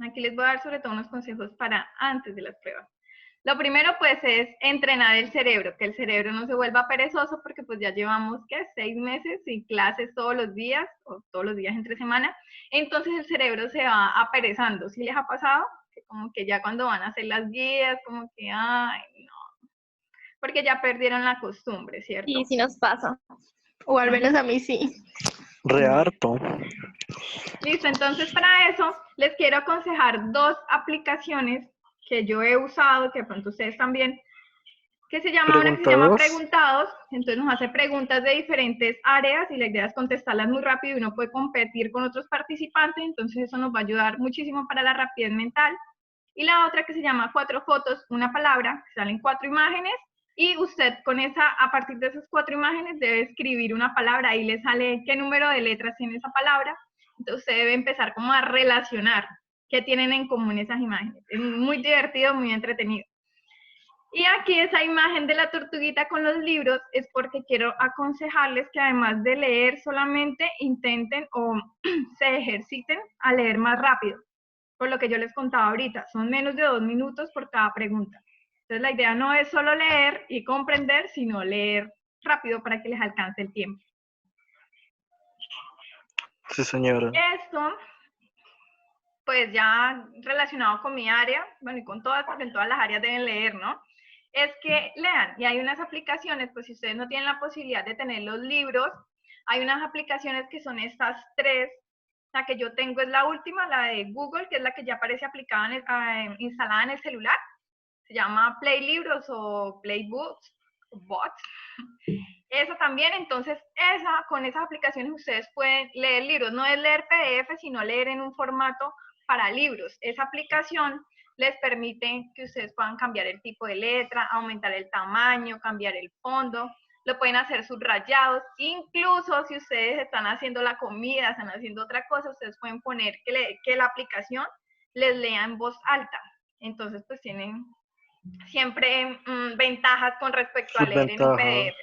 Aquí les voy a dar sobre todo unos consejos para antes de las pruebas. Lo primero pues es entrenar el cerebro, que el cerebro no se vuelva perezoso porque pues ya llevamos, ¿qué? 6 meses sin clases todos los días o todos los días entre semana, entonces el cerebro se va aperezando. ¿Sí les ha pasado? Que como que ya cuando van a hacer las guías, como que, ay, no, porque ya perdieron la costumbre, ¿cierto? Sí, sí nos pasa. O al menos a mí sí. Re harto. Listo, entonces para eso les quiero aconsejar 2 aplicaciones que yo he usado, que de pronto ustedes también, que se llama una que se llama Preguntados, entonces nos hace preguntas de diferentes áreas y la idea es contestarlas muy rápido y uno puede competir con otros participantes, entonces eso nos va a ayudar muchísimo para la rapidez mental. Y la otra que se llama 4 fotos, una palabra, salen 4 imágenes y usted con esa, a partir de esas 4 imágenes debe escribir una palabra, ahí le sale qué número de letras tiene esa palabra, entonces usted debe empezar como a relacionar qué tienen en común esas imágenes. Es muy divertido, muy entretenido. Y aquí esa imagen de la tortuguita con los libros es porque quiero aconsejarles que además de leer solamente intenten o se ejerciten a leer más rápido. Por lo que yo les contaba ahorita, son menos de 2 minutos por cada pregunta. Entonces la idea no es solo leer y comprender, sino leer rápido para que les alcance el tiempo. Sí, señora. Esto, pues ya relacionado con mi área, bueno, y con todas, porque en todas las áreas deben leer, ¿no? Es que lean, y hay unas aplicaciones, pues si ustedes no tienen la posibilidad de tener los libros, hay unas aplicaciones que son estas 3. La que yo tengo es la última, la de Google, que es la que ya aparece aplicada instalada en el celular. Se llama Play Libros o Play Books, Bots. Esa también, entonces, con esas aplicaciones ustedes pueden leer libros. No es leer PDF, sino leer en un formato para libros. Esa aplicación les permite que ustedes puedan cambiar el tipo de letra, aumentar el tamaño, cambiar el fondo, lo pueden hacer subrayados, incluso si ustedes están haciendo la comida, están haciendo otra cosa, ustedes pueden poner que la aplicación les lea en voz alta. Entonces, pues tienen siempre ventajas con respecto a leer en un PDF.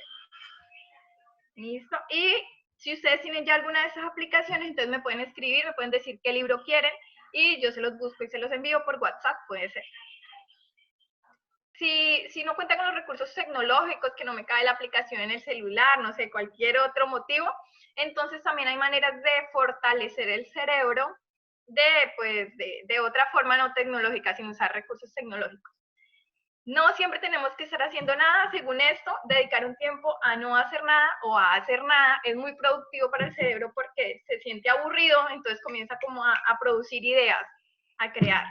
Listo. Y si ustedes tienen ya alguna de esas aplicaciones, entonces me pueden escribir, me pueden decir qué libro quieren y yo se los busco y se los envío por WhatsApp, puede ser. Si no cuenta con los recursos tecnológicos, que no me cabe la aplicación en el celular, no sé, cualquier otro motivo, entonces también hay maneras de fortalecer el cerebro de otra forma no tecnológica, sin usar recursos tecnológicos. No siempre tenemos que estar haciendo nada, según esto, dedicar un tiempo a no hacer nada o a hacer nada es muy productivo para el cerebro porque se siente aburrido, entonces comienza como a producir ideas, a crear.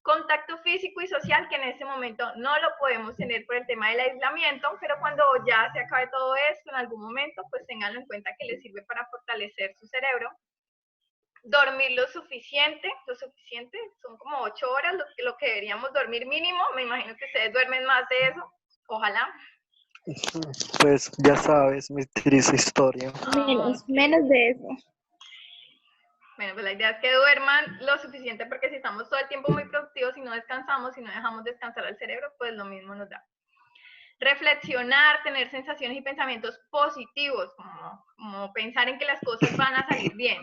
Contacto físico y social, que en este momento no lo podemos tener por el tema del aislamiento, pero cuando ya se acabe todo esto, en algún momento, pues ténganlo en cuenta que les sirve para fortalecer su cerebro. Dormir lo suficiente, son como 8 horas lo que deberíamos dormir mínimo, me imagino que ustedes duermen más de eso, ojalá. Pues ya sabes, mi triste historia. Menos de eso. Bueno, pues la idea es que duerman lo suficiente porque si estamos todo el tiempo muy productivos y no descansamos, si no dejamos descansar al cerebro, pues lo mismo nos da. Reflexionar, tener sensaciones y pensamientos positivos, como pensar en que las cosas van a salir bien.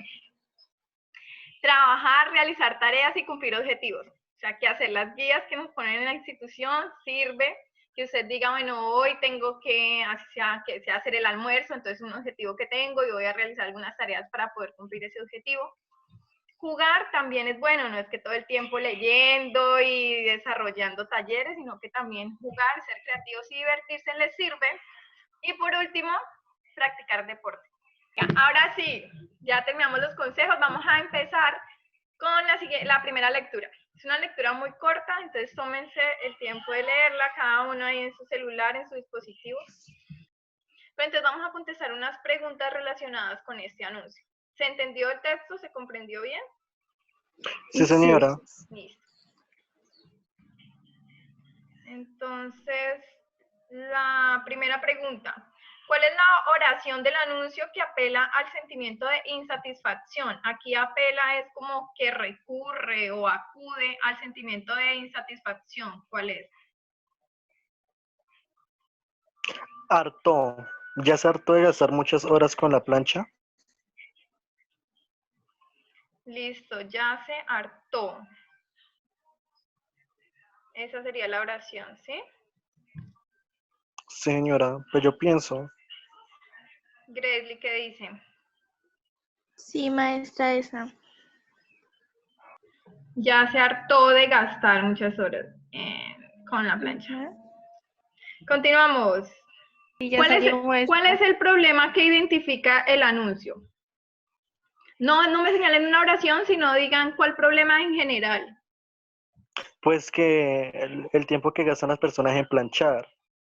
Trabajar, realizar tareas y cumplir objetivos. O sea, que hacer las guías que nos ponen en la institución sirve, que usted diga, bueno, hoy tengo que hacer el almuerzo, entonces un objetivo que tengo y voy a realizar algunas tareas para poder cumplir ese objetivo. Jugar también es bueno, no es que todo el tiempo leyendo y desarrollando talleres, sino que también jugar, ser creativos y divertirse les sirve. Y por último, practicar deporte. Ahora sí, ya terminamos los consejos, vamos a empezar con la primera lectura. Es una lectura muy corta, entonces tómense el tiempo de leerla, cada uno ahí en su celular, en su dispositivo. Pero entonces vamos a contestar unas preguntas relacionadas con este anuncio. ¿Se entendió el texto? ¿Se comprendió bien? Sí, señora. Listo. Entonces, la primera pregunta. ¿Cuál es la oración del anuncio que apela al sentimiento de insatisfacción? Aquí apela es como que recurre o acude al sentimiento de insatisfacción. ¿Cuál es? Harto. ¿Ya se hartó de gastar muchas horas con la plancha? Listo, ya se hartó. Esa sería la oración, ¿sí? Sí, señora, pues yo pienso. Gresley, ¿qué dice? Sí, maestra, esa. Ya se hartó de gastar muchas horas con la plancha. Ujú. Continuamos. Y ya ¿Cuál salió cuál esto. es el problema que identifica el anuncio? No, no me señalen una oración, sino digan cuál problema en general. Pues que el tiempo que gastan las personas en planchar.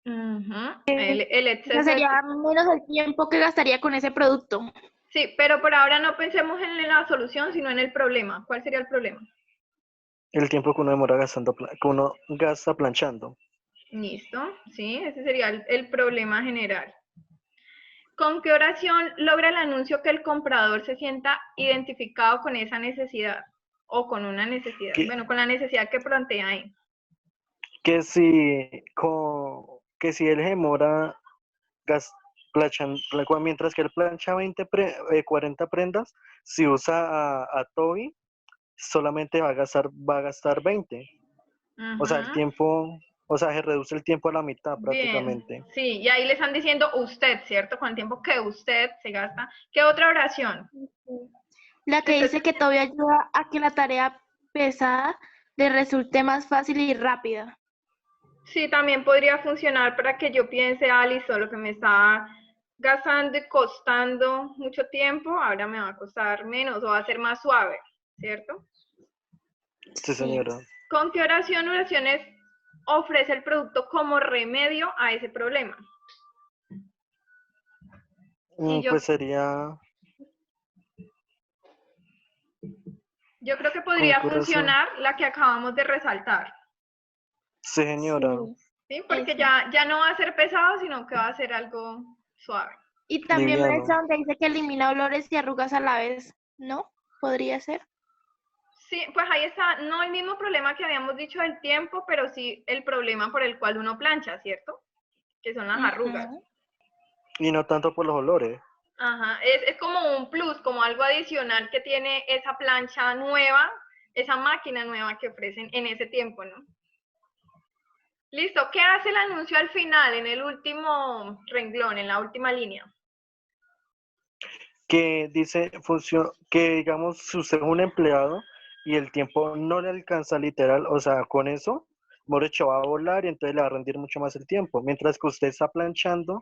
El Ese exceso de... sería menos el tiempo que gastaría con ese producto. Sí, pero por ahora no pensemos en la solución, sino en el problema. ¿Cuál sería el problema? El tiempo que uno demora gastando, que uno gasta planchando. Listo, sí, ese sería el problema general. ¿Con qué oración logra el anuncio que el comprador se sienta identificado con esa necesidad? O con una necesidad. Que, Bueno, con la necesidad que plantea ahí. que si, que si él demora mientras que él plancha 40 prendas, si usa a Toby, solamente va a gastar 20. O sea, el Ujú. tiempo, o sea, se reduce el tiempo a la mitad Bien, prácticamente. sí, y ahí le están diciendo usted, ¿cierto? Con el tiempo que usted se gasta. ¿Qué otra oración? La Que que usted... dice que todavía ayuda a que la tarea pesada le resulte más fácil y rápida. Sí, también podría funcionar para que yo piense, listo, lo que me está gastando y costando mucho tiempo, ahora me va a costar menos o va a ser más suave, ¿cierto? Sí, Sí. señora. ¿Con qué oraciones ofrece el producto como remedio a ese problema? Y Pues sería yo creo que con podría corazón. funcionar la que acabamos de resaltar, Sí, señora. Sí, ¿sí? Porque esa. ya no va a ser pesado, sino que va a ser algo suave. Y también Liviano. maestra donde dice que elimina olores y arrugas a la vez, ¿no? ¿Podría ser? Sí, pues ahí está, no el mismo problema que habíamos dicho del tiempo, pero sí el problema por el cual uno plancha, ¿cierto? Que son las arrugas. Ujú. Y no tanto por los olores. Ajá, es como un plus, como algo adicional que tiene esa plancha nueva, esa máquina nueva que ofrecen en ese tiempo, ¿no? Listo, ¿qué hace el anuncio al final, en el último renglón, en la última línea? Que dice que digamos, si usted es un empleado y el tiempo no le alcanza literal, o sea, con eso, Morecho va a volar y entonces le va a rendir mucho más el tiempo. Mientras que usted está planchando,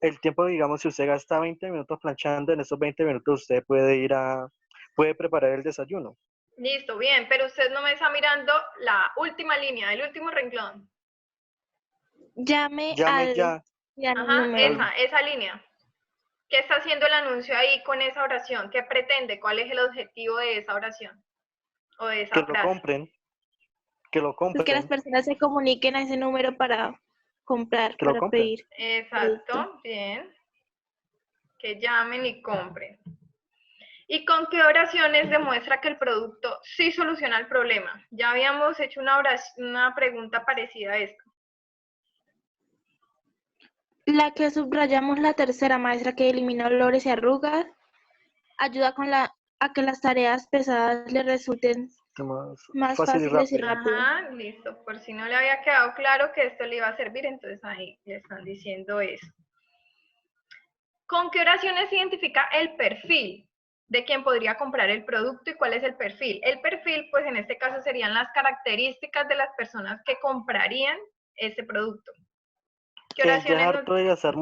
el tiempo, digamos, si usted gasta 20 minutos planchando, en esos 20 minutos usted puede preparar el desayuno. Listo, bien, pero usted no me está mirando la última línea, el último renglón. Llame Llame al, ya ya el Ajá, número. esa línea. ¿Qué está haciendo el anuncio ahí con esa oración? ¿Qué pretende? ¿Cuál es el objetivo de esa oración o de que esa lo frase? compren, que lo Pues que las compren, personas se comuniquen a ese número para comprar, que lo para compren. pedir producto. Exacto, bien. Que llamen y compren. ¿Y con qué oraciones demuestra que el producto sí soluciona el problema? Ya habíamos hecho una pregunta parecida a esta. La que subrayamos la tercera maestra que elimina olores y arrugas, ayuda a que las tareas pesadas le resulten Más más fácil y fáciles y rápido. rápidas. Ajá, listo. Por si no le había quedado claro que esto le iba a servir, entonces ahí le están diciendo eso. ¿Con qué oraciones se identifica el perfil de quien podría comprar el producto y cuál es el perfil? El perfil, pues en este caso serían las características de las personas que comprarían ese producto. ¿Qué Ya es oraciones nos... harto de gastar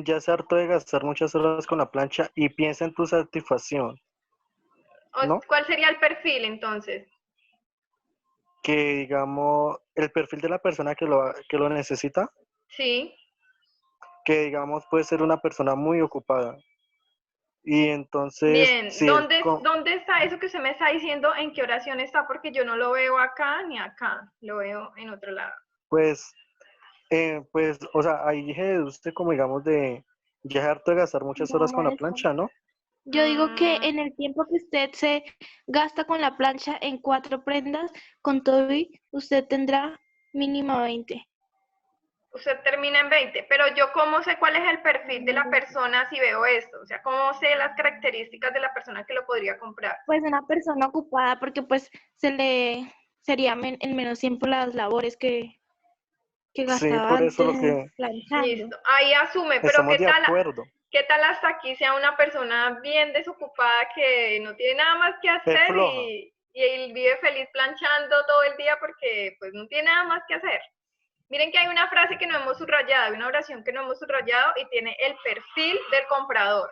ya es harto de gastar muchas horas con la plancha y piensa en tu satisfacción, ¿no? ¿Cuál sería el perfil entonces? Que digamos, el perfil de la persona que lo necesita, Sí, que digamos puede ser una persona muy ocupada. Y entonces, bien. si él, ¿Dónde está eso que usted me está diciendo? ¿En qué oración está? Porque yo no lo veo acá ni acá, lo veo en otro lado. pues, o sea, ahí se deduce como digamos ya es harto de gastar muchas No, horas con la maestra. plancha, ¿no? Yo digo que Mm, en el tiempo que usted se gasta con la plancha en 4 prendas, con todo usted tendrá mínimo 20. usted termina en 20, pero yo cómo sé cuál es el perfil de la persona si veo esto, o sea, cómo sé las características de la persona que lo podría comprar. Pues una persona ocupada porque pues se le sería en menos tiempo las labores que Sí, gastaba por eso lo antes que planchando. Listo. Ahí asume, pero estamos de acuerdo. qué tal hasta aquí sea una persona bien desocupada que no tiene nada más que Es hacer floja. y él vive feliz planchando todo el día porque pues no tiene nada más que hacer? Miren que hay una frase que no hemos subrayado, hay una oración que no hemos subrayado y tiene el perfil del comprador.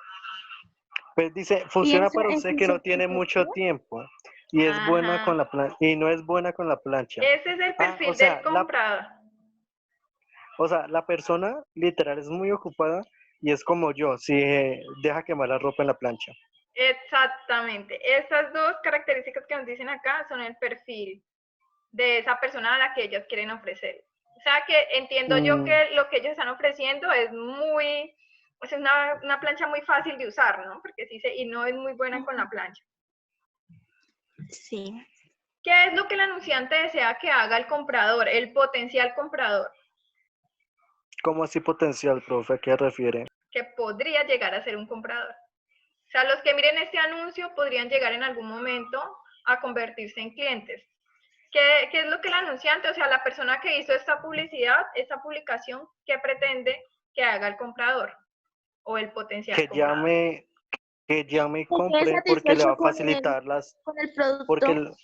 Pues dice, ¿Y funciona eso para en usted qué que se no tiene mucho aplicaría? tiempo y es buena Ajá. con la plancha y no es buena con la plancha. Ese es el Ah, perfil del comprador. o sea, la persona literal es muy ocupada y es como yo, si deja quemar la ropa en la plancha. Exactamente. Esas dos características que nos dicen acá son el perfil de esa persona a la que ellas quieren ofrecer. O sea que entiendo yo Mm, que lo que ellos están ofreciendo es muy, o sea, una plancha muy fácil de usar, ¿no? Porque sí y no es muy buena con la plancha. Sí. ¿Qué es lo que el anunciante desea que haga el comprador, el potencial comprador, ¿Cómo así potencial, profe? ¿A qué refiere? que podría llegar a ser un comprador? O sea, los que miren este anuncio podrían llegar en algún momento a convertirse en clientes. ¿Qué es lo que el anunciante, o sea, la persona que hizo esta publicidad, esta publicación, qué pretende que haga el comprador o el potencial Que comprador? llame, que llame y Que quede compre porque le va satisfecho a facilitar con el porque, producto.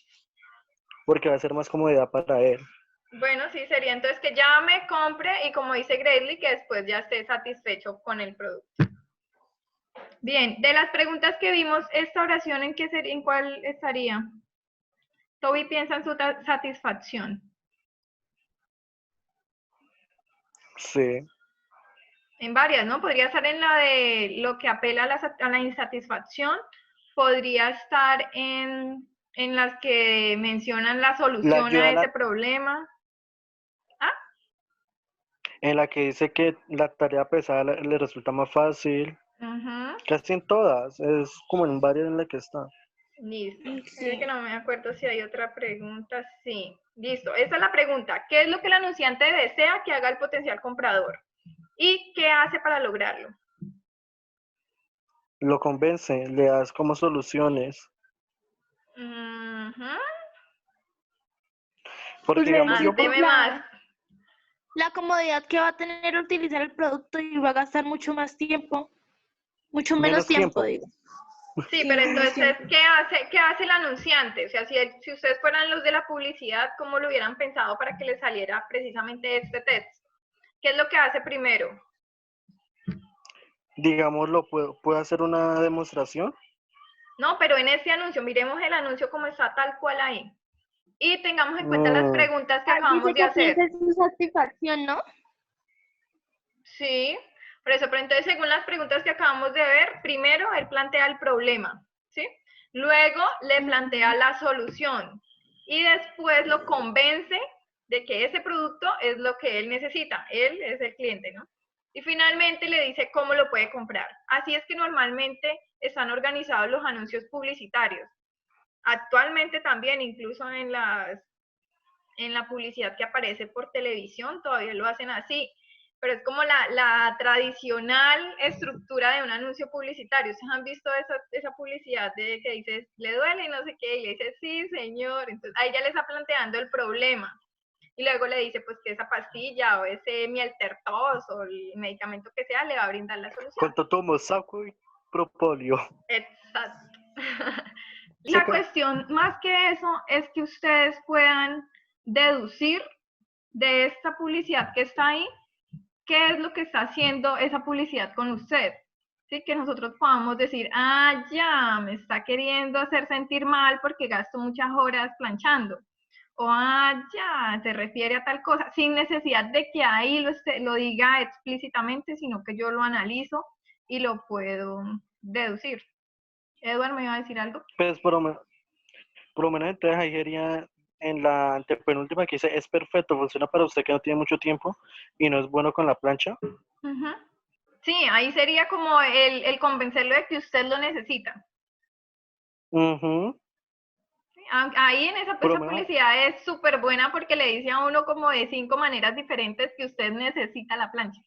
porque va a ser más comodidad para él. Bueno, sí, sería entonces que llame, compre y como dice Grayley, que después ya esté satisfecho con el producto. Bien, de las preguntas que vimos, esta oración, ¿en cuál estaría? Toby piensa en su satisfacción. Sí. En varias, ¿no? Podría estar en la de lo que apela a la insatisfacción, podría estar en las que mencionan la La solución ayuda a a ese la, problema. ¿Ah? en la que dice que la tarea pesada le resulta más fácil. Uh-huh. Casi en todas. Es como en varias en la que está. Listo. Sí. Es que no me acuerdo si hay otra pregunta. Sí. Listo. Esta es la pregunta. ¿Qué es lo que el anunciante desea que haga el potencial comprador? ¿Y qué hace para lograrlo? Lo convence, le das como soluciones. Uh-huh. Porque Pues le digamos dice yo, pues Deme más. la comodidad que va a tener utilizar el producto y va a gastar mucho más tiempo, mucho menos menos tiempo, tiempo. digo. Sí, Sí, pero menos entonces, tiempo. ¿qué hace el anunciante? O sea, si ustedes fueran los de la publicidad, ¿cómo lo hubieran pensado para que les saliera precisamente este texto? ¿Qué es lo que hace primero? Digámoslo, ¿puedo hacer una demostración? No, pero en este anuncio, miremos el anuncio como está tal cual ahí. Y tengamos en cuenta las Mm, preguntas que Ahí acabamos dice de que hacer. piense en su satisfacción, ¿no? Sí, por eso, pero entonces según las preguntas que acabamos de ver, primero él plantea el problema, ¿sí? Luego le plantea la solución y después lo convence de que ese producto es lo que él necesita, él es el cliente, ¿no? Y finalmente le dice cómo lo puede comprar. Así es que normalmente están organizados los anuncios publicitarios. Actualmente también, incluso en la publicidad que aparece por televisión, todavía lo hacen así, pero es como la tradicional estructura de un anuncio publicitario. ¿Ustedes han visto esa publicidad de que dices, le duele y no sé qué? Y le dice, sí, señor. Entonces ahí ya le está planteando el problema. Y luego le dice, pues que esa pastilla o ese mieltertos o el medicamento que sea le va a brindar la solución. ¿Cuánto tomo? Saco y propóleo. Exacto. La Seca. cuestión, más que eso, es que ustedes puedan deducir de esta publicidad que está ahí, qué es lo que está haciendo esa publicidad con usted. ¿Sí? Que nosotros podamos decir, ah, ya, me está queriendo hacer sentir mal porque gasto muchas horas planchando. O, ah, ya, se refiere a tal cosa, sin necesidad de que ahí lo diga explícitamente, sino que yo lo analizo y lo puedo deducir. Eduardo, ¿me iba a decir algo? Pues por lo menos entonces ahí sería en la antepenúltima que dice, es perfecto, funciona para usted que no tiene mucho tiempo y no es bueno con la plancha. Uh-huh. Sí, ahí sería como el convencerlo de que usted lo necesita. Uh-huh. Ahí en esa Por lo menos, publicidad es súper buena porque le dice a uno como de 5 maneras diferentes que usted necesita la plancha.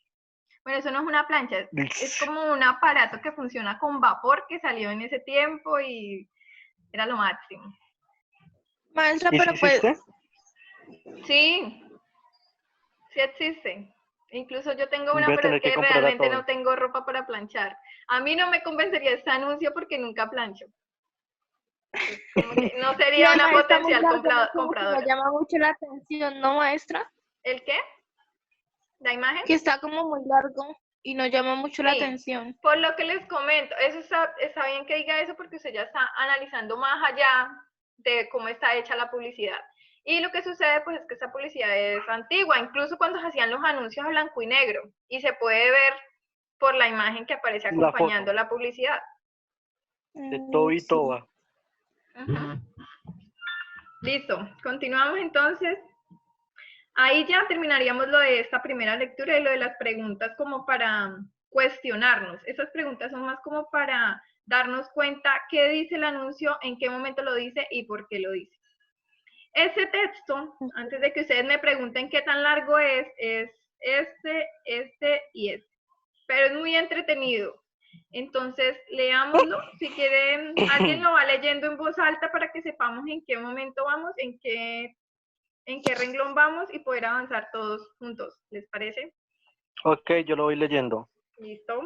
Bueno, eso no es una plancha, es como un aparato que funciona con vapor que salió en ese tiempo y era lo máximo. Maestra, ¿Y si pero pues, existe? Sí, sí existe. Incluso yo tengo una, Voy a pero es tener que que comprar a realmente no todos. tengo ropa para planchar. A mí no me convencería este anuncio porque nunca plancho. Entonces, como que no y sería una además está muy potencial largo, ¿no? Como que nos compradora. llama mucho la atención, ¿no, maestra? ¿El qué? ¿La imagen? Que está como muy largo y nos llama mucho la Sí, atención. por lo que les comento, eso está bien que diga eso porque usted ya está analizando más allá de cómo está hecha la publicidad. Y lo que sucede pues es que esta publicidad es antigua, incluso cuando se hacían los anuncios a blanco y negro, y se puede ver por la imagen que aparece La foto acompañando la publicidad. de Toby Sí. Toba. Ujú. Listo, continuamos entonces. Ahí ya terminaríamos lo de esta primera lectura y lo de las preguntas como para cuestionarnos. Esas preguntas son más como para darnos cuenta qué dice el anuncio, en qué momento lo dice y por qué lo dice. Ese texto, antes de que ustedes me pregunten qué tan largo es este y este. Pero es muy entretenido. Entonces, leámoslo. Si quieren, alguien lo va leyendo en voz alta para que sepamos en qué momento vamos, en qué renglón vamos y poder avanzar todos juntos. ¿Les parece? Ok, yo lo voy leyendo. Listo.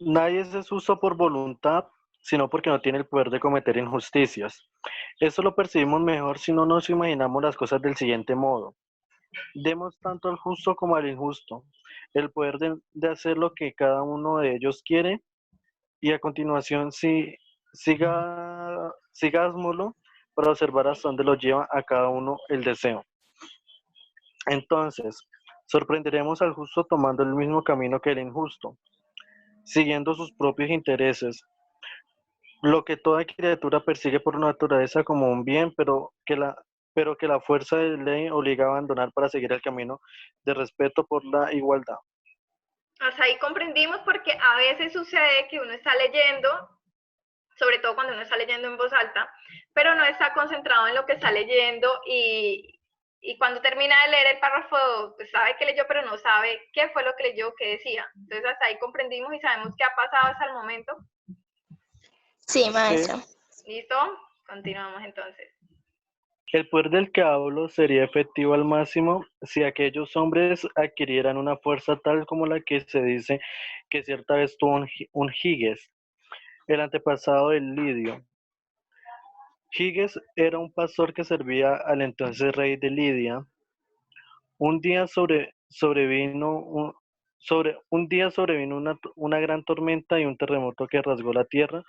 Nadie es desuso por voluntad, sino porque no tiene el poder de cometer injusticias. Esto lo percibimos mejor si no nos imaginamos las cosas del siguiente modo. Demos tanto al justo como al injusto el poder de hacer lo que cada uno de ellos quiere y a continuación sigámoslo para observar hasta dónde lo lleva a cada uno el deseo. Entonces, sorprenderemos al justo tomando el mismo camino que el injusto, siguiendo sus propios intereses, lo que toda criatura persigue por naturaleza como un bien, pero que la fuerza de ley obliga a abandonar para seguir el camino de respeto por la igualdad. Hasta ahí comprendimos porque a veces sucede que uno está leyendo, sobre todo cuando uno está leyendo en voz alta, pero no está concentrado en lo que está leyendo y cuando termina de leer el párrafo, pues sabe que leyó, pero no sabe qué fue lo que leyó, qué decía. Entonces hasta ahí comprendimos y sabemos qué ha pasado hasta el momento. Sí, Sí. maestra. ¿Listo? Continuamos entonces. El poder del que hablo sería efectivo al máximo si aquellos hombres adquirieran una fuerza tal como la que se dice que cierta vez tuvo un Giges, el antepasado del Lidio. Giges era un pastor que servía al entonces rey de Lidia. Un día sobrevino una gran tormenta y un terremoto que rasgó la tierra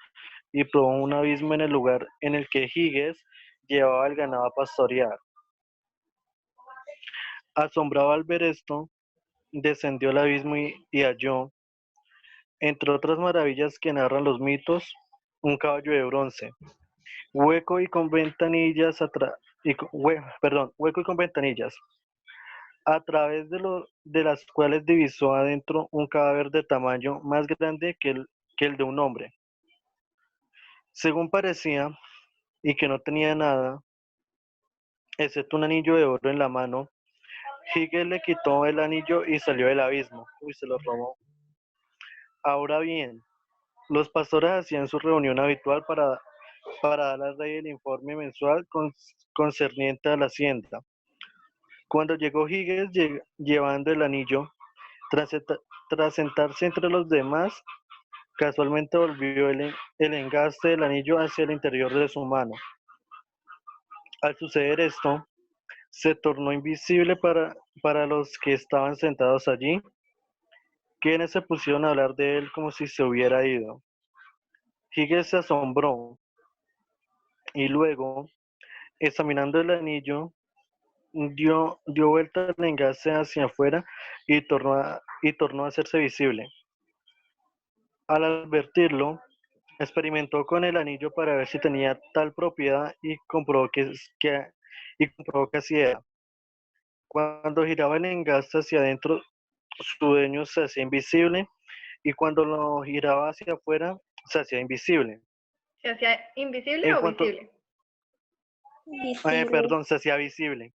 y probó un abismo en el lugar en el que Giges llevaba el ganado a pastorear. Asombrado al ver esto, descendió al abismo y halló, entre otras maravillas que narran los mitos, un caballo de bronce, hueco y con ventanillas, hueco y con ventanillas, a través de las cuales divisó adentro un cadáver de tamaño más grande que el de un hombre. Según parecía, y que no tenía nada, excepto un anillo de oro en la mano, Hegel le quitó el anillo y salió del abismo. Uy, se lo robó. Ahora bien, los pastores hacían su reunión habitual para dar al rey el informe mensual concerniente a la hacienda. Cuando llegó Higgins llevando el anillo, tras, tras sentarse entre los demás, casualmente volvió el engaste del anillo hacia el interior de su mano. Al suceder esto, se tornó invisible para los que estaban sentados allí, quienes se pusieron a hablar de él como si se hubiera ido. Higgins se asombró y luego, examinando el anillo, dio vuelta el engaste hacia afuera y tornó a hacerse visible. Al advertirlo, experimentó con el anillo para ver si tenía tal propiedad y comprobó que así era. Cuando giraba el engaste hacia adentro, su dueño se hacía invisible y cuando lo giraba hacia afuera, se hacía invisible. ¿Se hacía invisible En o cuanto, visible? Visible. perdón, se hacía visible.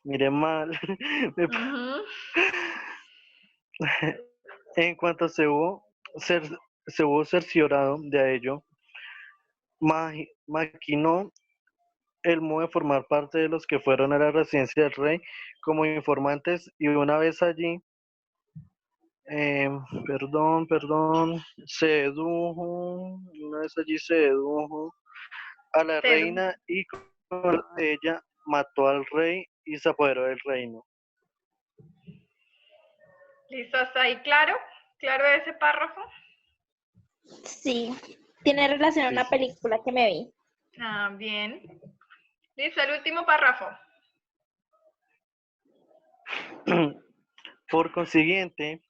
Mire mal. Ujú. En cuanto se hubo cerciorado de ello, maquinó el modo de formar parte de los que fueron a la residencia del rey como informantes y una vez allí, sedujo, una vez allí sedujo a la Sedu. reina y con ella mató al rey y se apoderó del reino. ¿Listo? ¿Hasta ahí claro? ¿Claro ese párrafo? Sí, tiene relación a Sí, una sí. película que me vi. Ah, bien. Listo, el último párrafo. Por consiguiente,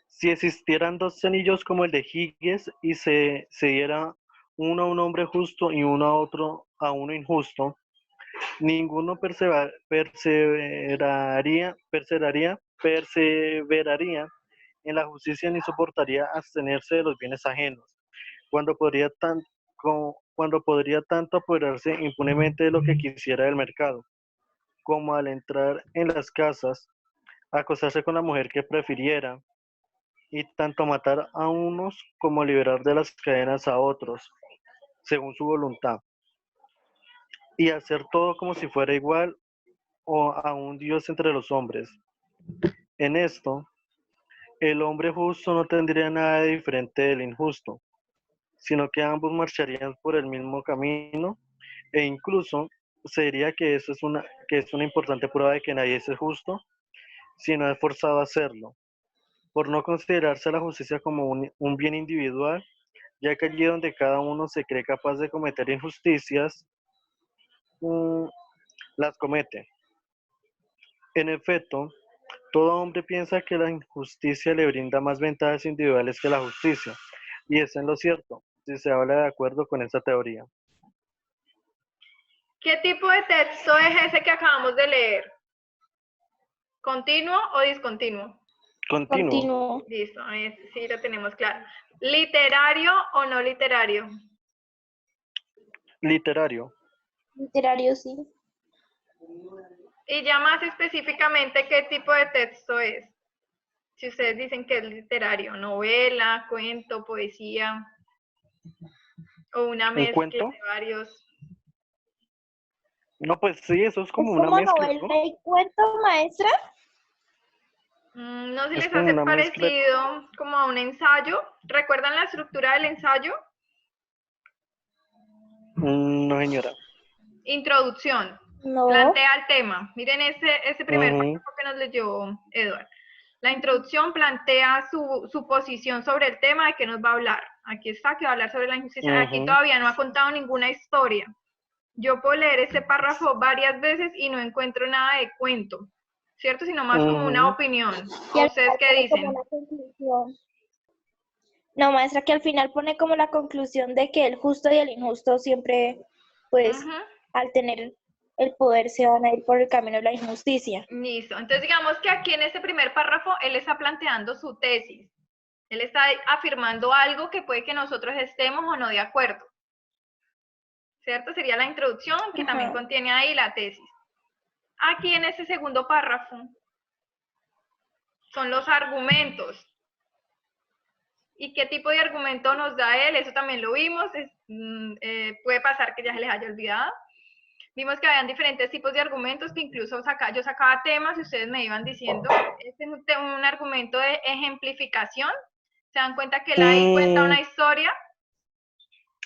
si existieran dos anillos como el de Giges y se diera uno a un hombre justo y uno a otro a uno injusto, ninguno perseveraría en la justicia ni soportaría abstenerse de los bienes ajenos, cuando cuando podría tanto apoderarse impunemente de lo que quisiera del mercado, como al entrar en las casas, acostarse con la mujer que prefiriera, y tanto matar a unos como liberar de las cadenas a otros, según su voluntad, y hacer todo como si fuera igual o a un Dios entre los hombres. En esto, el hombre justo no tendría nada de diferente del injusto, sino que ambos marcharían por el mismo camino e incluso se diría que es una importante prueba de que nadie es justo, sino es forzado a hacerlo, por no considerarse la justicia como un bien individual, ya que allí donde cada uno se cree capaz de cometer injusticias, mm, las comete. En efecto, todo hombre piensa que la injusticia le brinda más ventajas individuales que la justicia, y es en lo cierto, si se habla de acuerdo con esta teoría. ¿Qué tipo de texto es ese que acabamos de leer? ¿Continuo o discontinuo? Continuo, Continuo. Listo, sí lo tenemos claro. ¿Literario o no literario? literario, Literario, sí. Y ya más específicamente, ¿qué tipo de texto es? Si ustedes dicen que es literario, novela, cuento, poesía, o una un mezcla cuento. de varios. No, pues sí, eso es como ¿Es una como mezcla, novela ¿no? y cuento, maestra? No se Es les como hace una mezcla. parecido como a un ensayo. ¿Recuerdan la estructura del ensayo? No, señora. Introducción. No. Plantea el tema. Miren ese primer Ujú, párrafo que nos leyó Eduard. La introducción plantea su posición sobre el tema de qué nos va a hablar. Aquí está, que va a hablar sobre la injusticia. Aquí ujú. todavía no ha contado ninguna historia. Yo puedo leer este párrafo varias veces y no encuentro nada de cuento, ¿cierto? Sino más como una Ujú. opinión. Y ¿O al ustedes final qué pone como dicen? la conclusión. No, maestra, que al final pone como la conclusión de que el justo y el injusto siempre, pues, Ujú. al tener el poder se van a ir por el camino de la injusticia. Listo. Entonces digamos que aquí en este primer párrafo él está planteando su tesis. Él está afirmando algo que puede que nosotros estemos o no de acuerdo, ¿cierto? Sería la introducción que también Ajá. contiene ahí la tesis. Aquí en este segundo párrafo son los argumentos. ¿Y qué tipo de argumento nos da él? Eso también lo vimos. Puede pasar que ya se les haya olvidado. Vimos que habían diferentes tipos de argumentos que incluso yo sacaba temas y ustedes me iban diciendo. Este es un argumento de ejemplificación. ¿Se dan cuenta que él ahí cuenta Mm, una historia?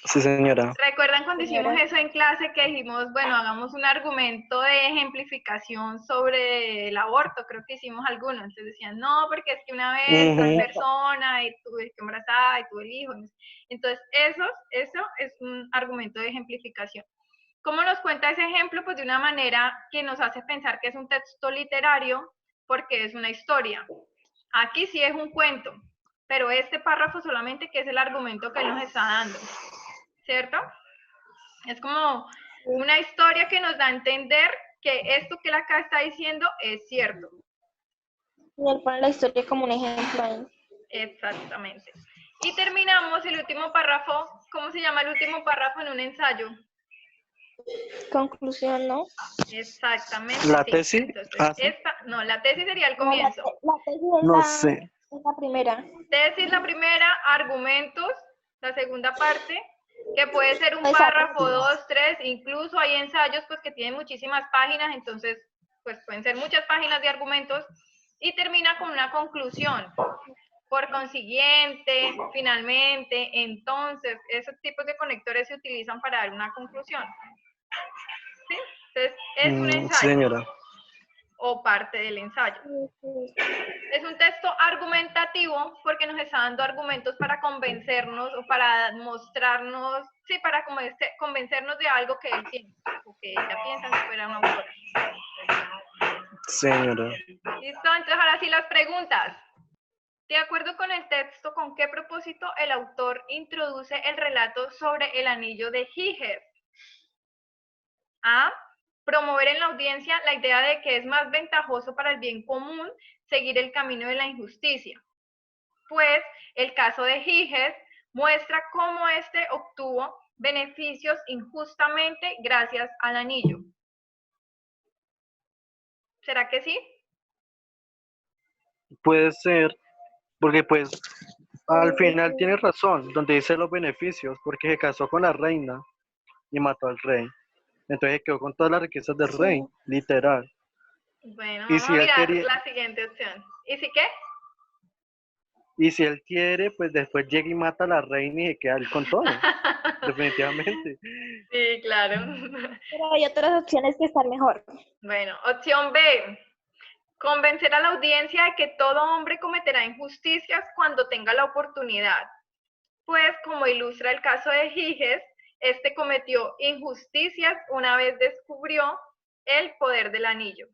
sí, señora. ¿Recuerdan cuando hicimos Señora. eso en clase que dijimos, bueno, hagamos un argumento de ejemplificación sobre el aborto? Creo que hicimos alguno. Entonces decían, no, porque es que una vez tal Ujú. persona y tuve embarazada y tuve el hijo. Entonces, eso es un argumento de ejemplificación. ¿Cómo nos cuenta ese ejemplo? Pues de una manera que nos hace pensar que es un texto literario porque es una historia. Aquí sí es un cuento, pero este párrafo solamente que es el argumento que él nos está dando, ¿cierto? Es como una historia que nos da a entender que esto que él acá está diciendo es cierto. Y él pone la historia como un ejemplo ahí. Exactamente. Y terminamos el último párrafo. ¿Cómo se llama el último párrafo en un ensayo? Conclusión, ¿no? Exactamente, ¿La sí. tesis? Entonces, Ah, sí. la tesis sería el No, comienzo. la tesis No sé. es la primera. Tesis la primera, argumentos, la segunda parte, que puede ser un Exacto. párrafo, 2, 3, incluso hay ensayos pues que tienen muchísimas páginas, entonces pues pueden ser muchas páginas de argumentos y termina con una conclusión. Por consiguiente, finalmente, entonces, esos tipos de conectores se utilizan para dar una conclusión. ¿Sí? Entonces, es un Sí, ensayo señora. o parte del ensayo. Es un texto argumentativo porque nos está dando argumentos para convencernos o para mostrarnos, sí, para convencernos de algo que él piensa o que ella piensa si fuera una autora. Señora. ¿Listo? Entonces, ahora sí las preguntas. De acuerdo con el texto, ¿con qué propósito el autor introduce el relato sobre el anillo de Giges? A. Promover en la audiencia la idea de que es más ventajoso para el bien común seguir el camino de la injusticia. Pues el caso de Giges muestra cómo éste obtuvo beneficios injustamente gracias al anillo. ¿Será que sí? Puede ser, porque pues al final tiene razón, donde dice los beneficios, porque se casó con la reina y mató al rey. Entonces quedó con todas las riquezas del rey, Sí. literal. Bueno, Y vamos a si él mirar quería, la siguiente opción. ¿Y si qué? y si él quiere, pues después llega y mata a la reina y se queda él con todo, definitivamente. Sí, claro. Pero hay otras opciones que están mejor. Bueno, opción B. Convencer a la audiencia de que todo hombre cometerá injusticias cuando tenga la oportunidad. Pues, como ilustra el caso de Giges, este cometió injusticias una vez descubrió el poder del anillo.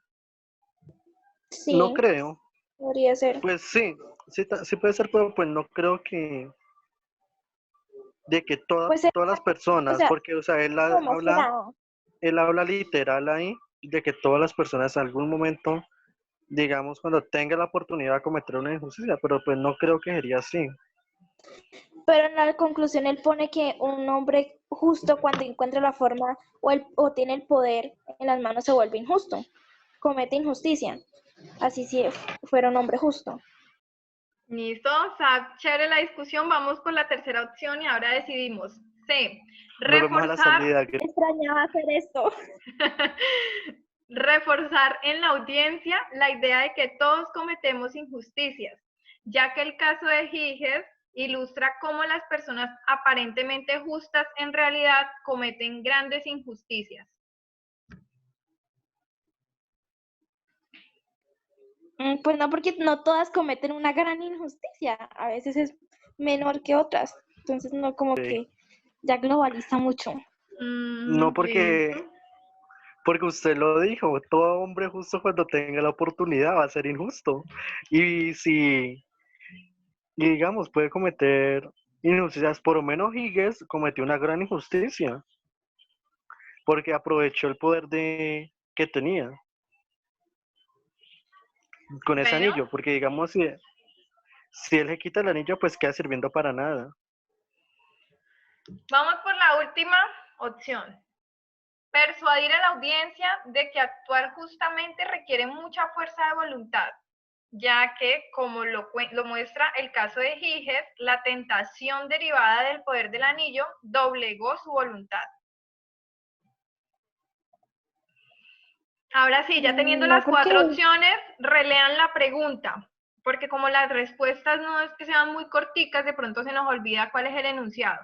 No Sí, creo. podría ser. Pues sí, sí puede ser, pero pues no creo que de que Pues, todas las o personas, sea, porque o sea, no, más que nada. él habla literal ahí de que todas las personas en algún momento, digamos, cuando tenga la oportunidad de cometer una injusticia, pero pues no creo que sería así. Pero en la conclusión él pone que un hombre justo cuando encuentra la forma o tiene el poder en las manos se vuelve injusto, comete injusticia, así si fuera un hombre justo. Listo, está chévere la discusión. Vamos por la tercera opción y ahora decidimos. C. Nos vemos a la Reforzar salida. Extrañaba hacer esto. reforzar en la audiencia la idea de que todos cometemos injusticias, ya que el caso de Giges ilustra cómo las personas aparentemente justas en realidad cometen grandes injusticias. Pues no, porque no todas cometen una gran injusticia, a veces es menor que otras, entonces no como Sí. que ya globaliza mucho. No porque, Listo. porque usted lo dijo, todo hombre justo cuando tenga la oportunidad va a ser injusto. Y si, y digamos, puede cometer injusticias, por lo menos Higgins cometió una gran injusticia, porque aprovechó el poder que tenía con ese Bueno, anillo, porque digamos, si él le quita el anillo, pues queda sirviendo para nada. vamos por la última opción. Persuadir a la audiencia de que actuar justamente requiere mucha fuerza de voluntad, ya que, como lo muestra el caso de Giges, la tentación derivada del poder del anillo doblegó su voluntad. Ahora sí, ya teniendo No, las porque 4 opciones, relean la pregunta, porque como las respuestas no es que sean muy corticas, de pronto se nos olvida cuál es el enunciado.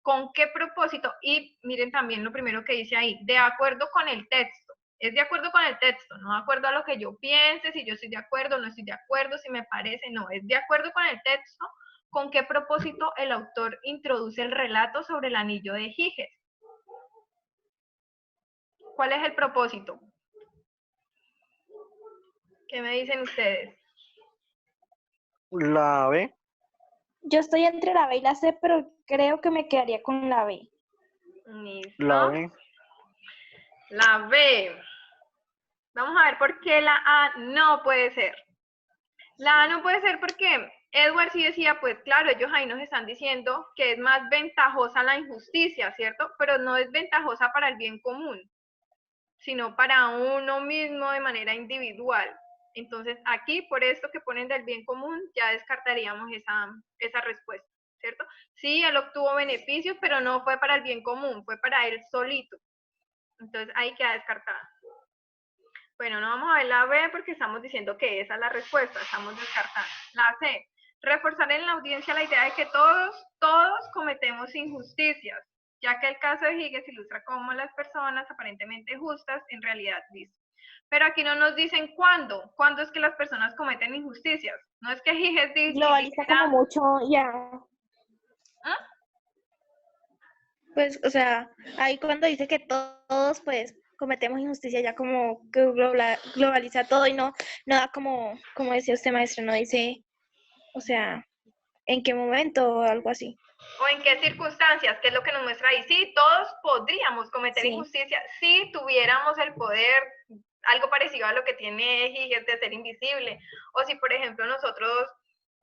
¿Con qué propósito? Y miren también lo primero que dice ahí, de acuerdo con el texto. Es de acuerdo con el texto, no de acuerdo a lo que yo piense, si yo estoy de acuerdo o no estoy de acuerdo, si me parece, no, es de acuerdo con el texto, con qué propósito el autor introduce el relato sobre el anillo de Giges. ¿Cuál es el propósito? ¿Qué me dicen ustedes? La B, yo estoy entre la B y la C, pero creo que me quedaría con la B. la Listo. B. La B. Vamos a ver por qué la A no puede ser. La A no puede ser porque Edward sí decía, pues claro, ellos ahí nos están diciendo que es más ventajosa la injusticia, ¿cierto? Pero no es ventajosa para el bien común, sino para uno mismo de manera individual. Entonces aquí, por esto que ponen del bien común, ya descartaríamos esa respuesta. ¿cierto? Sí, él obtuvo beneficios, pero no fue para el bien común, fue para él solito. Entonces ahí queda descartada. Bueno, no vamos a ver la B porque estamos diciendo que esa es la respuesta, estamos descartando. La C, reforzar en la audiencia la idea de que todos cometemos injusticias, ya que el caso de Higgins ilustra cómo las personas aparentemente justas en realidad dicen. Pero aquí no nos dicen cuándo es que las personas cometen injusticias. No es que Higgins Globaliza como mucho, ya. ¿Ah? Pues, o sea, ahí cuando dice que todos, pues, cometemos injusticia, ya como que globaliza todo y no da como decía usted, maestro, no dice, o sea, en qué momento o algo así. ¿O en qué circunstancias? ¿Qué es lo que nos muestra ahí? Sí, todos podríamos cometer Sí. injusticia si tuviéramos el poder, algo parecido a lo que tiene Higgins de ser invisible. O si, por ejemplo, nosotros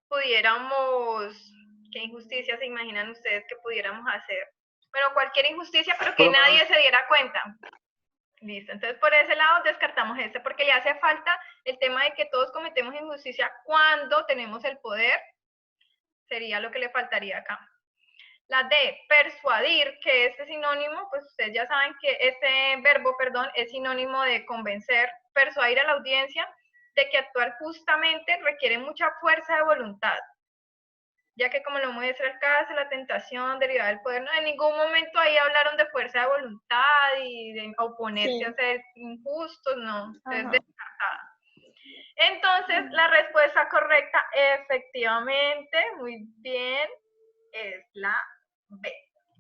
pudiéramos, ¿qué injusticia se imaginan ustedes que pudiéramos hacer? Bueno, cualquier injusticia, pero que nadie se diera cuenta. Listo, entonces por ese lado descartamos este, porque le hace falta el tema de que todos cometemos injusticia cuando tenemos el poder, sería lo que le faltaría acá. La D, persuadir, que este sinónimo, pues ustedes ya saben que este verbo, perdón, es sinónimo de convencer, persuadir a la audiencia de que actuar justamente requiere mucha fuerza de voluntad, ya que como lo muestra el caso, la tentación derivada del poder, no, en ningún momento ahí hablaron de fuerza de voluntad y de oponerse a ser injustos, no, entonces descartada. Entonces, la respuesta correcta, efectivamente, muy bien, es la B.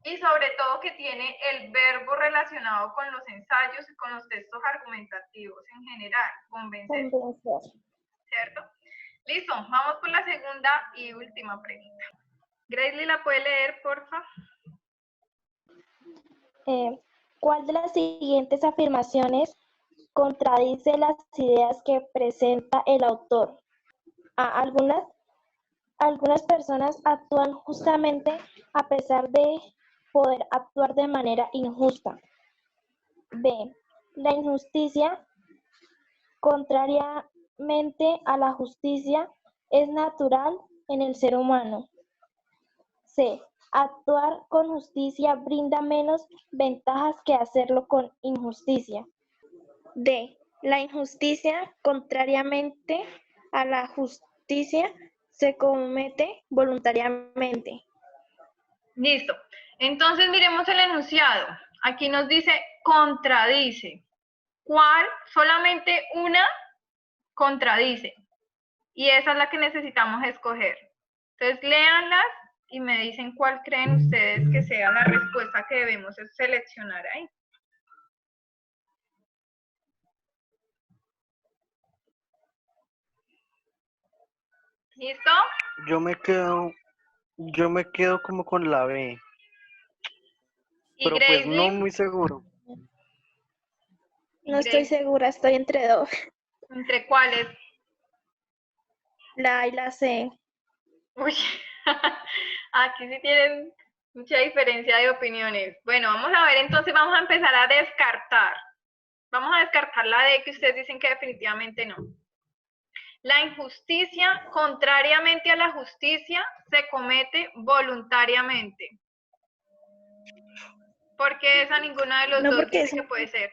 Y sobre todo que tiene el verbo relacionado con los ensayos y con los textos argumentativos en general, convencer. ¿Cierto? Listo, vamos por la segunda y última pregunta. Gracie, ¿la puede leer, porfa? ¿Cuál de las siguientes afirmaciones contradice las ideas que presenta el autor? A. Algunas personas actúan justamente a pesar de poder actuar de manera injusta. B. La injusticia, contrariamente a la justicia, es natural en el ser humano. C. Actuar con justicia brinda menos ventajas que hacerlo con injusticia. D. La injusticia, contrariamente a la justicia, se comete voluntariamente. Listo. Entonces miremos el enunciado. Aquí nos dice contradice. ¿Cuál? Solamente una contradice. Y esa es la que necesitamos escoger. Entonces léanlas y me dicen cuál creen ustedes que sea la respuesta que debemos seleccionar ahí. ¿Listo? Yo me quedo como con la B. Pero pues no muy seguro. No estoy segura, estoy entre dos. ¿Entre cuáles? La A y la C. Uy, aquí sí tienen mucha diferencia de opiniones. Bueno, vamos a ver, entonces vamos a empezar a descartar. Vamos a descartar la D que ustedes dicen que definitivamente no. La injusticia, contrariamente a la justicia, se comete voluntariamente. Porque esa ninguna de los dos dice que puede ser.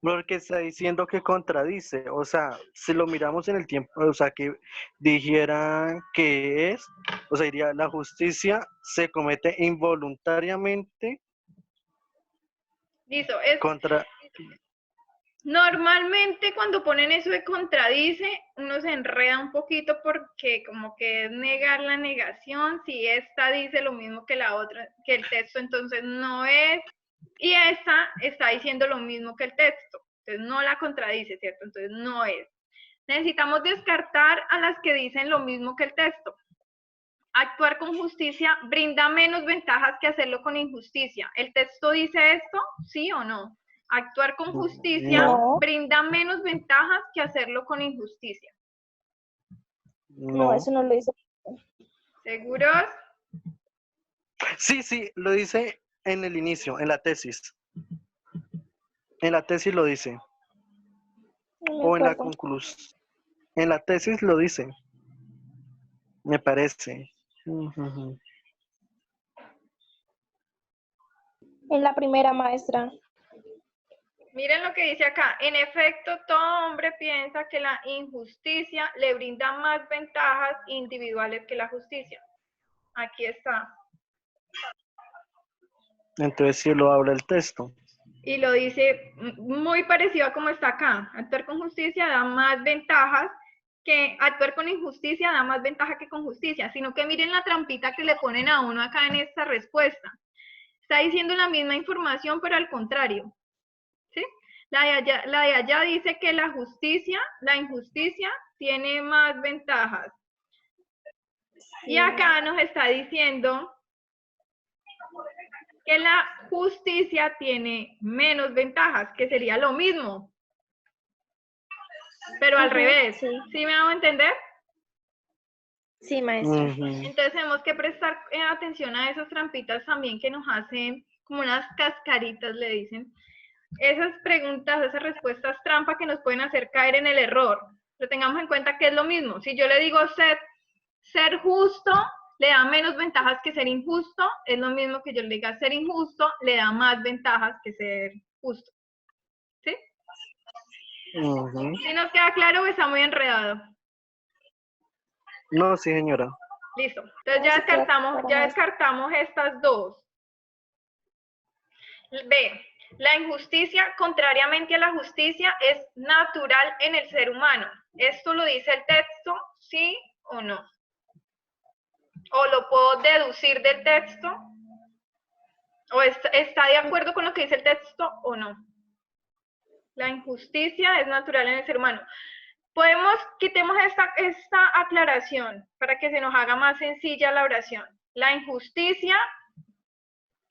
Porque está diciendo que contradice, o sea, si lo miramos en el tiempo, o sea, que dijera que es, o sea, diría, la justicia se comete involuntariamente. Listo, contra... Normalmente cuando ponen eso de contradice, uno se enreda un poquito porque como que es negar la negación, si esta dice lo mismo que la otra, que el texto, entonces no es, y esta está diciendo lo mismo que el texto, entonces no la contradice, ¿cierto? Entonces no es. Necesitamos descartar a las que dicen lo mismo que el texto. Actuar con justicia brinda menos ventajas que hacerlo con injusticia. ¿El texto dice esto? ¿Sí o no? Actuar con justicia brinda menos ventajas que hacerlo con injusticia. No, eso no lo dice. ¿Seguros? Sí, lo dice en el inicio, en la tesis. En la tesis lo dice. O en la conclusión. En la tesis lo dice. Me parece. En la primera, maestra. Miren lo que dice acá. En efecto, todo hombre piensa que la injusticia le brinda más ventajas individuales que la justicia. Aquí está. Entonces sí lo habla el texto. Y lo dice muy parecido a como está acá. Actuar con justicia da más ventajas que actuar con injusticia da más ventaja que con justicia, sino que miren la trampita que le ponen a uno acá en esta respuesta. Está diciendo la misma información, pero al contrario. ¿Sí? La de allá dice que la injusticia tiene más ventajas. Y acá nos está diciendo que la justicia tiene menos ventajas, que sería lo mismo, pero al revés. Sí. ¿Sí me hago entender? Sí, maestra. Entonces tenemos que prestar atención a esas trampitas también que nos hacen como unas cascaritas, le dicen. Esas preguntas, esas respuestas trampa que nos pueden hacer caer en el error. Pero tengamos en cuenta que es lo mismo. Si yo le digo ser justo, le da menos ventajas que ser injusto, es lo mismo que yo le diga ser injusto, le da más ventajas que ser justo. ¿Sí? ¿Sí nos queda claro o está muy enredado? No, sí, señora. Listo. Entonces ya descartamos estas dos. B. La injusticia, contrariamente a la justicia, es natural en el ser humano. ¿Esto lo dice el texto? ¿Sí o no? ¿O lo puedo deducir del texto? ¿O está de acuerdo con lo que dice el texto o no? La injusticia es natural en el ser humano. Quitemos esta aclaración para que se nos haga más sencilla la oración. La injusticia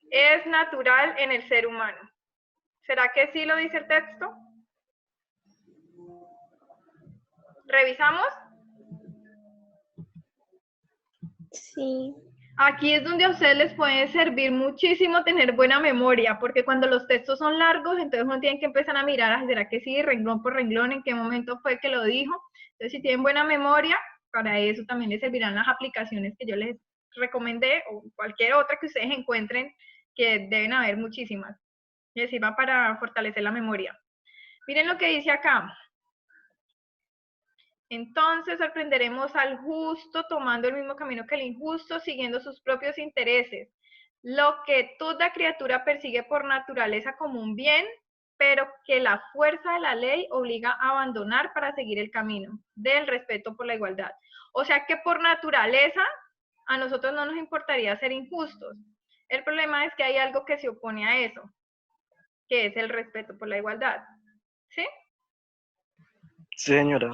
es natural en el ser humano. ¿Será que sí lo dice el texto? ¿Revisamos? Sí. Aquí es donde a ustedes les puede servir muchísimo tener buena memoria, porque cuando los textos son largos, entonces uno tiene que empezar a mirar, ¿será que sí, renglón por renglón, en qué momento fue que lo dijo? Entonces, si tienen buena memoria, para eso también les servirán las aplicaciones que yo les recomendé, o cualquier otra que ustedes encuentren, que deben haber muchísimas. Les sirva para fortalecer la memoria. Miren lo que dice acá. Entonces sorprenderemos al justo tomando el mismo camino que el injusto, siguiendo sus propios intereses. Lo que toda criatura persigue por naturaleza como un bien, pero que la fuerza de la ley obliga a abandonar para seguir el camino del respeto por la igualdad. O sea que por naturaleza a nosotros no nos importaría ser injustos. El problema es que hay algo que se opone a eso, que es el respeto por la igualdad. ¿Sí? Sí, señora.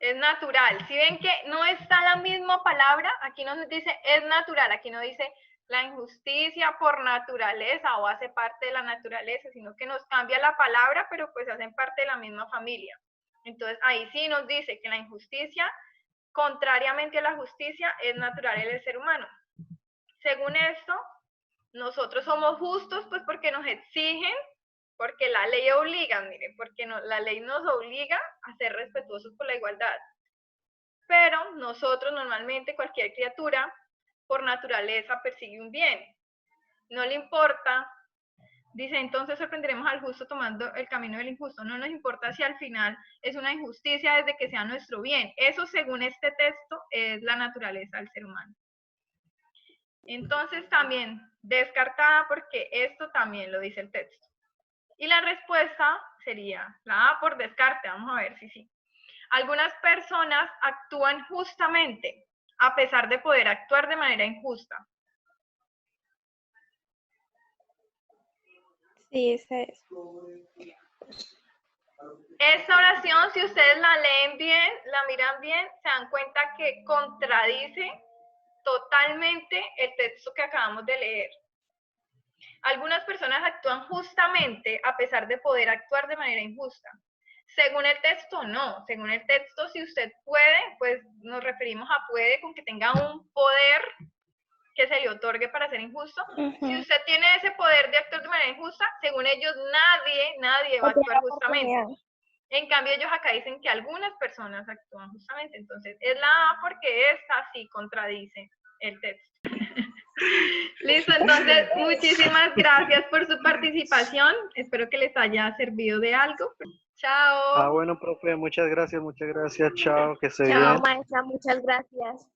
Es natural. Si ven que no está la misma palabra, aquí no nos dice es natural, aquí no dice la injusticia por naturaleza o hace parte de la naturaleza, sino que nos cambia la palabra, pero pues hacen parte de la misma familia. Entonces ahí sí nos dice que la injusticia, contrariamente a la justicia, es natural en el ser humano. Según esto, nosotros somos justos pues porque nos exigen, porque la ley obliga, miren, porque la ley nos obliga a ser respetuosos por la igualdad. Pero nosotros normalmente, cualquier criatura, por naturaleza persigue un bien. No le importa, dice, entonces sorprenderemos al justo tomando el camino del injusto. No nos importa si al final es una injusticia desde que sea nuestro bien. Eso, según este texto, es la naturaleza del ser humano. Entonces también descartada porque esto también lo dice el texto. Y la respuesta sería la A por descarte. Vamos a ver si sí. Algunas personas actúan justamente a pesar de poder actuar de manera injusta. Sí, esa es. Esta oración, si ustedes la leen bien, la miran bien, se dan cuenta que contradice totalmente el texto que acabamos de leer. Algunas personas actúan justamente a pesar de poder actuar de manera injusta. Según el texto, no. Según el texto, si usted puede, pues nos referimos a puede con que tenga un poder que se le otorgue para ser injusto. Si usted tiene ese poder de actuar de manera injusta, según ellos, nadie va a actuar justamente. En cambio, ellos acá dicen que algunas personas actúan justamente. Entonces, es la A porque esta sí contradice el texto. Listo, entonces muchísimas gracias por su participación. Espero que les haya servido de algo. Chao. Bueno, profe, muchas gracias, chao, que esté Chao, bien. maestra, muchas gracias.